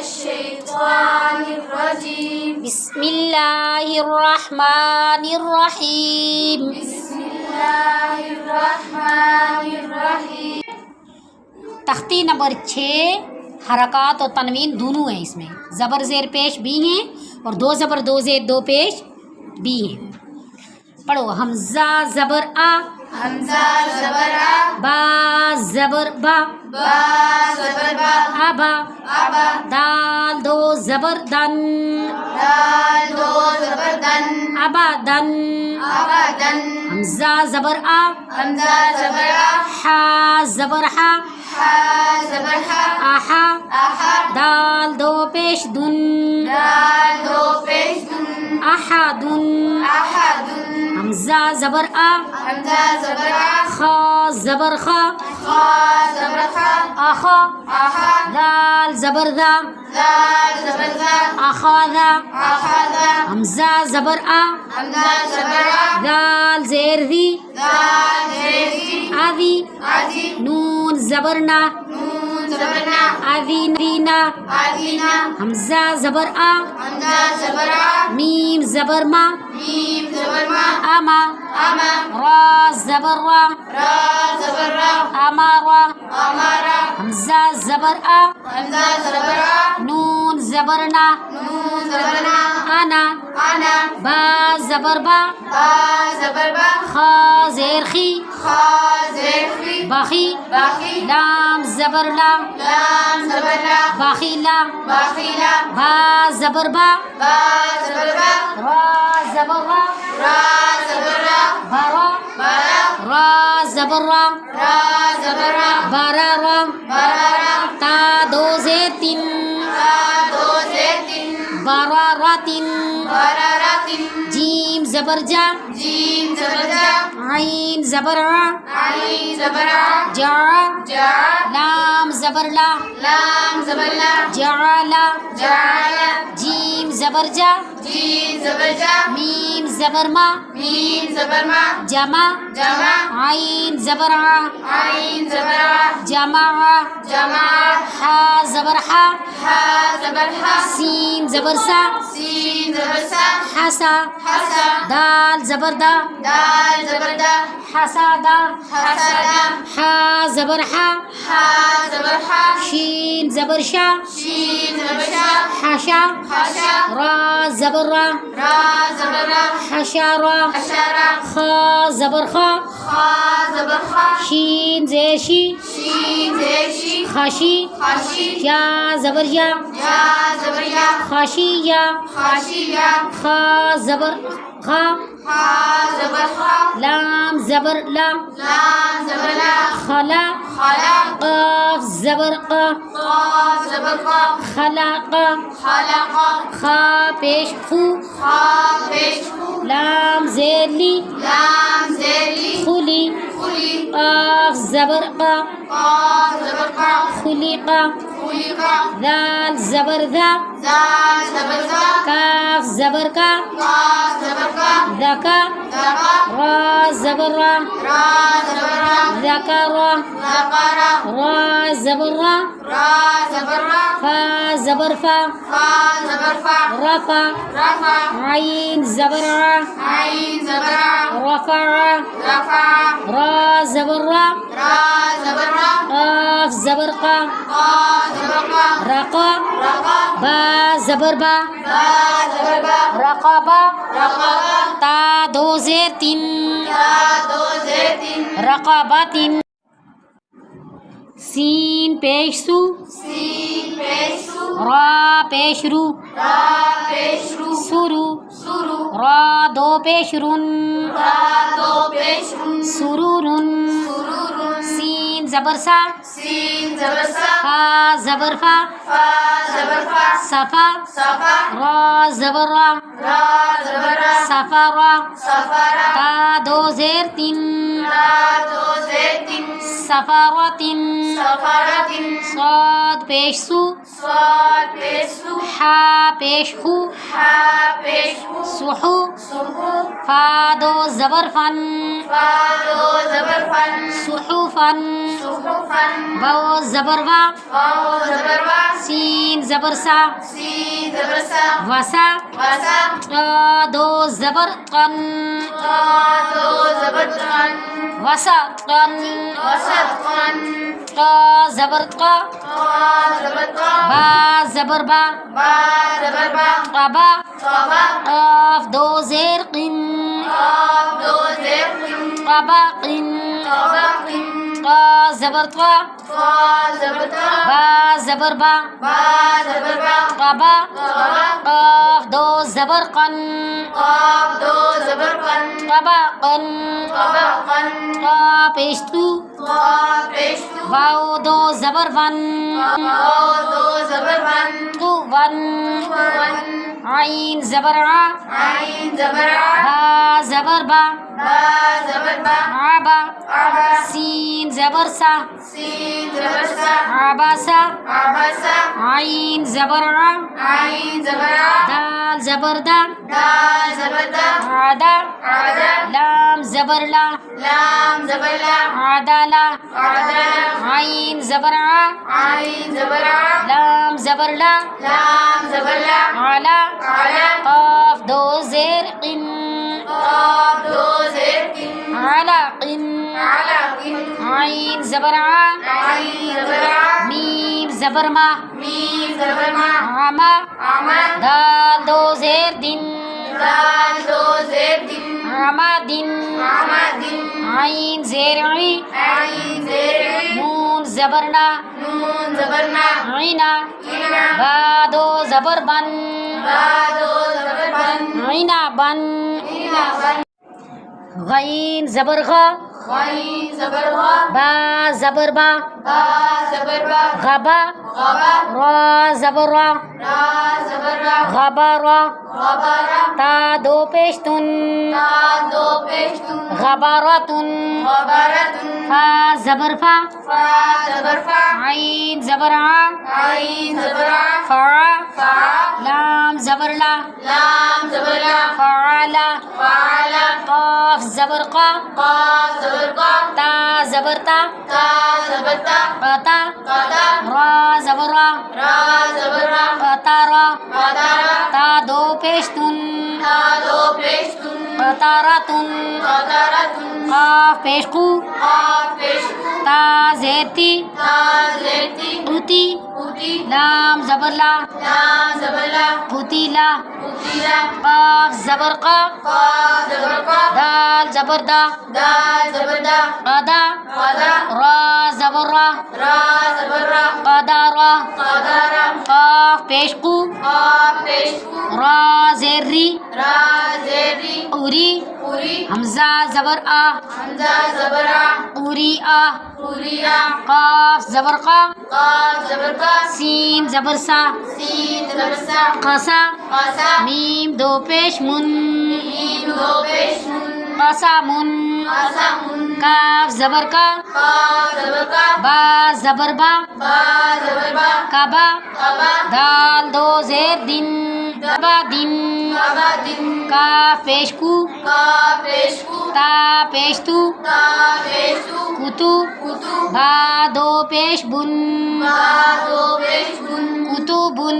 मिनश्शैतानिर्रजीम बिस्मिल्लाहिर्रहमानिर्रहीम बिस्मिल्लाहिर्रहमानिर्रहीम। तख्ती नंबर 6 हरकत और तनवीन दोनों हैं। इसमें ज़बर ज़ेर पेश भी हैं और दो ज़बर दो ज़ेर दो पेश भी हैं। पढ़ो। हमज़ा ज़बर आ, हमज़ा ज़बर आ, बा ज़बर बा, बा ज़बर बा, अबा, अबा, दाल दो ज़बर दन, दाल दो ज़बर दन, अबादन, अबादन, हमज़ा ज़बर आ, हमज़ा ज़बर आ, हा ज़बर हा, हा ज़बर हा, आहा, आहा, दाल दो पेश दुन, दाल दो पेश दुन, अहादुन, अहादुन, हमज़ा ज़बर आ, हमज़ा ज़बर आ, खा ज़बर खा, खा ज़बर खा, आखा, आहा, दाल ज़बर दा, दाल ज़बर दा, आखादा, आखादा, हमज़ा ज़बर आ, हमज़ा ज़बर आ, दाल ज़ेर दी, दाल ज़ेर दी, आदि, आदि, नून ज़बर ना, नून ज़बर ना, आदि दीना, आदीना, हमज़ा ज़बर आ, हमज़ा ज़बर आ, मीम ज़बर मा, मीम ज़बर मा, आमा, आमा, रा ज़बर रा, रा ज़बर रा, अमारा, अमारा, हमज़ा ज़बर आ, हमज़ा ज़बर आ, नून ज़बर ना, नून ज़बर ना, आना, आना, बा ज़बर बा, बा ज़बर बा, खा ज़ेर खी, खा ज़ेर खी, बाखी, बाखी, लाम ज़बर ला, लाम ज़बर ला, बाखीला, बाखीला, बा ज़बर बा, बा ज़बर बा, रा ज़बर रा, रा ज़बर रा, बारा, बारा, रा ज़बर रा, रा ज़बर रा, बारा रा, बारा रा, ता दो ज़ेर तीन, ता दो ज़ेर तीन, बारा रा तीन, बारा रा तीन, जीम ज़बर जा, जीम ज़बर जा, आइन ज़बर आ, आइन ज़बर आ, जा, जा, लाम ज़बर ला, लाम ज़बर ला, जाला, जाला, जीम ज़बर जा, जीम ज़बर जा, मीम ज़बर मा, मीम ज़बर मा, जमा, जमा, आइन ज़बर आ, आइन ज़बर आ, जमा, जमा, हा ज़बर हा, हा ज़बर हा, सीन ज़बर सा, सीन ज़बर सा, हसा, हसा, दाल ज़बर दा, दाल ज़बर दा, हसादा, हसादा, हा ज़बर हा, हा ज़बर हा, शीन ज़बर शा, शीन ज़बर शा, हशा, हशा, रा ज़बर रा, रा ज़बर रा, हशारा, हशारा, खा ज़बर खा, खा ज़बर खा, शीन ज़ेर शी, शीन ज़ेर शी, खाशी, खाशी, या ज़बर या, या ज़बर या, खाशी या, खाशी या, खा ज़बर खा, खा ज़बर खा, लाम ज़बर ला, लाम ज़बर ला, खला, खला, क़ाफ ज़बर क़ा, क़ाफ ज़बर क़ा, खलाक़ा, खलाक़ा, खा पेश खू, खा पेश खू, लाम ज़ेर ली, लाम ज़ेर ली, खुली, खुली, क़ाफ ज़बर क़ा, क़ाफ ज़बर क़ा, खुलिक़ा, खुलिक़ा, दाल ज़बर दा, दाल ज़बर दा, काफ ज़बर का, काफ ज़बर का, ज़का, ज़का, रा ज़बर रा, रा ज़बर रा, ज़करा, ज़करा, रा ज़बर रा, रा ज़बर रा, फा ज़बर फा, फा ज़बर फा, रफ़ा, रफ़ा, आइन ज़बर आ, आइन ज़बर आ, रफ़ा, रफ़ा, रा ज़बर रा, रा ज़बर रा, क़ाफ ज़बर क़ा, क़ाफ ज़बर क़ा, रक़ा, रक़ा, बा ज़बर बा, बा ज़बर बा, रक़बा, रक़बा, ता दो ज़ेर तीन, ता दो ज़ेर तीन, रक़बातिन, सीन पेश सू, सीन पेश सू, रा पेश रू, रा पेश रू, सुरू, सुरू, रा दो पेश रुन, रा दो पेश रुन, सुरूरुन, सुरूरुन, सीन ज़बर सा, सीन ज़बर सा, फा ज़बर फा, फा ज़बर फा, सफ़ा, सफ़ा, रा ज़बर रा, रा ज़बर रा, सफ़रा, सफ़रा, ता दो ज़ेर तीन, ता दो ज़ेर तीन, सफ़ारतिन, सफ़ारतिन, स्वाद पेश सू, स्वाद पेश सू, हा पेश खू, हा पेश खू, सुहू, सुहू, फा दो ज़बर फन, फा दो ज़बर फन, सुहूफन, सुहूफन, बो ज़बर वा, वाओ ज़बर वा, सीन जबर सा सीन जबर सा वसा वसा दो जबर कन दो जबर तन वसा कन वसत कन जबर का जबर का बा जबर बा बा जबर बा कबा कबा काफ दो जेर किन दो जेर कबा किन कबा किन का जबर का जबर का बा जबर बा बा जबर बा कबा कबा काफ दो जबर कन दो जबर कन कबा कन कबा कन का पेशतु पेशतु वाओ दो जबर वन दो जबर वन तु वन वन आइन जबर आ आइन जबर आ बा जबर बा बा जबर बा आबा आबा सीन जबर सा सीन जबर सा आबासा आबासा आइन जबर आ आइन जबर आ दाल जबर दा दाल जबर दा आदा आदा लाम जबर ला लाम जबर ला आदाला आदा आइन जबर आ आइन जबर आ लाम जबर ला लाम जबर ला आला आला काफ दो जेर किन दो जेर किन आला किन आला किन आइन जबर आ आइन जबर आ मीम जबर मा मीम जबर मा आमा आमा दाल दो जेर दिन दाल दो जेर दिन आमा दिन आमा दिन आइन जेर ई आइन जेर नून जबर ना नून जबर ना आइना इना बा दो जबर बन बा दो जबर बन आइना बन इना बन गईन जबर ग वाइन जबर वा बा जबर बा बा जबर बा गबा गबा रा जबर रा रा जबर रा गबा रा गबरा ता दो पेशतुन ता दो पेशतुन गबारतुन गबरतुन फा जबर फा फा जबर फा आइन जबर आ आइन जबर आ फा फा लाम जबर ला लाम जबर ला फआला फाला काफ जबर qa काफ जबर का ता जबर ता ता जबर ता qata काता ra जबर ra रा जबर रा qatara कातारा ta दो पेशतुन ता दो पेशतुन qataratun कातारातुन काफ पेशकु काफ पेशकु ता जेती ता जेती उती उती लाम जबर ला लाम जबर ला उतीला उतीला काफ जबर qa काफ जबर का दाल जबर दा दाल जबर दा qada कादा ra जबर ra रा जबर रा qadara कादारा काफ पेशकु काफ पेशकु ra zerri रा जेरी उरी पूरी हमजा जबर आ हमजा जबर आ उरी आ पूरिया काफ जबर qa काफ जबर का सीन जबर सा सीन जबर सा qasa कासा मीम दो पेश मुन मीम दो पेशमुन qasa मुन कासा मुन काफ जबर का काफ जबर का बा जबर बा बा जबर बा काबा काबा दाल दो जेर दिन काबा दिन काबा दिन काफ पेशकु काफ पेशकु ता पेशतु ता पेशु कुतु कुतु बा दो पेश बुन बा दो पेशमुन कुतुबुन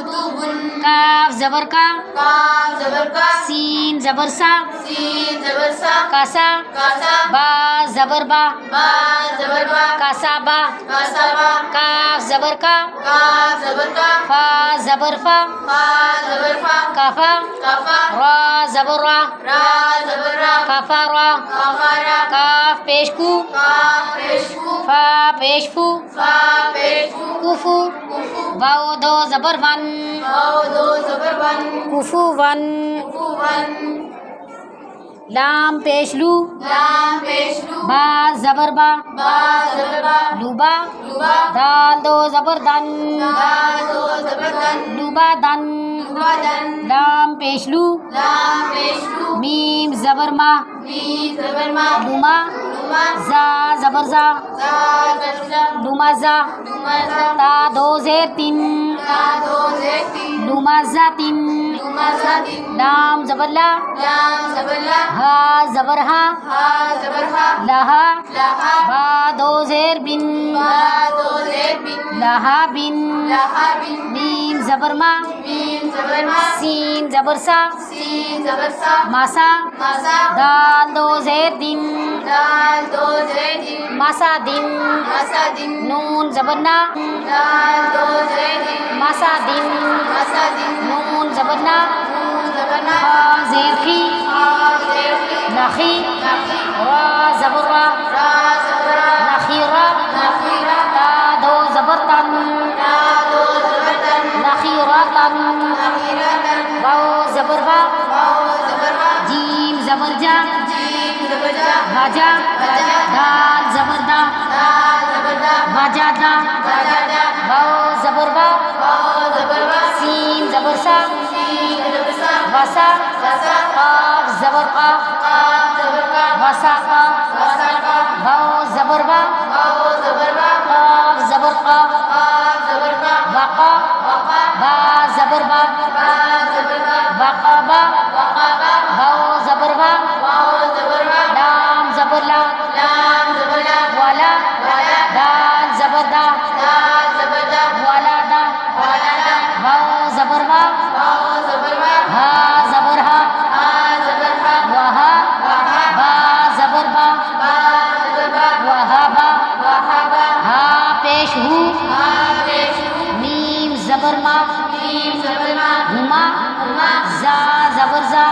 कुतुबुन काफ जबर का काफ जबर का सीन जबर सा सीन जबर सा कासा कासा बा जबर बा बा जबर बा कासा बा कासा बा काफ जबर का काफ जबर का फा जबर फा फा जबर फा काफा काफा रा जबर रा रा जबर रा काफा रा काफारा काफ पेशकु काफ पेशकु फा पेशफु फा पेशकु कुफु कुफु वाओ दो जबर वन वाव दो जबर वन कुफु वन कुफु वन लाम पेशलू लाम पेशलु बा जबर बा बा जबर बा लुबा लुबा दाल दो जबर दन दा दो जबर दन लुबा दन लुबा दन लाम पेशलू लाम पेशलु मीम जबर मा मीम जबर मा लुमा लुमा जा जबर जा जा जबर जा लुमा जा लुमा जा ता दो जेर तीन ला दो जेर तीन लुमा जातिन लुमा जातिन लाम जबर ला लाम जबर ला हा जबर हा हा जबर हा लहा लहा बा दो जेर बिन बा दो जेर बिन लहा बिन लहा बिन मीम जबर मा मीम जबर मा सीन जबर सा सीन जबर सा मासा मासा दाल दो जेर दिन दाल दो जेर दिन मासा दिन मासा दिन नून जबर ना दाल दो जेर दिन मासा दिन मासा दिन नून जबर ना नून जबर ना खा जेर खी खा जेर खी नखी नखी रा जबर रा रा जबर रा नखीरा नखीरा ता दो जबर तन ला दो जबर तन नखीरा तन नखीरा तन वाओ जबर वा वाओ जबर वा जीम जबर जा जीम जबर जा वाजा वाजा दाल जबर दा दाल जबर दा वाजा दा वाजा दा वाओ जबर वा वाओ जबर वा सीन जबर सा सीन जबर सा वसा वसा काफ जबर का काफ जबर का वसा का वसा का वाओ जबर वा वाओ जबर वा काफ जबर का काफ जबर का वका वका बा जबर बा बा जबर का वका बा वका बा वाओ जबर वा वाओ जबर वा लाम जबर ला लाम जबर ला वाला वाला दाल जबर दा दाल जबर दा वाला दा वाला दा वाओ जबर वा वाओ जबर वा हा जबर हा हा जबर हा वहा वहा बा जबर बा बा जबर बा वहा बा वहा बा हा पेश हु हा पेश मीम जबर मा मीम जबर मा हुमा हुमा जा जबर जा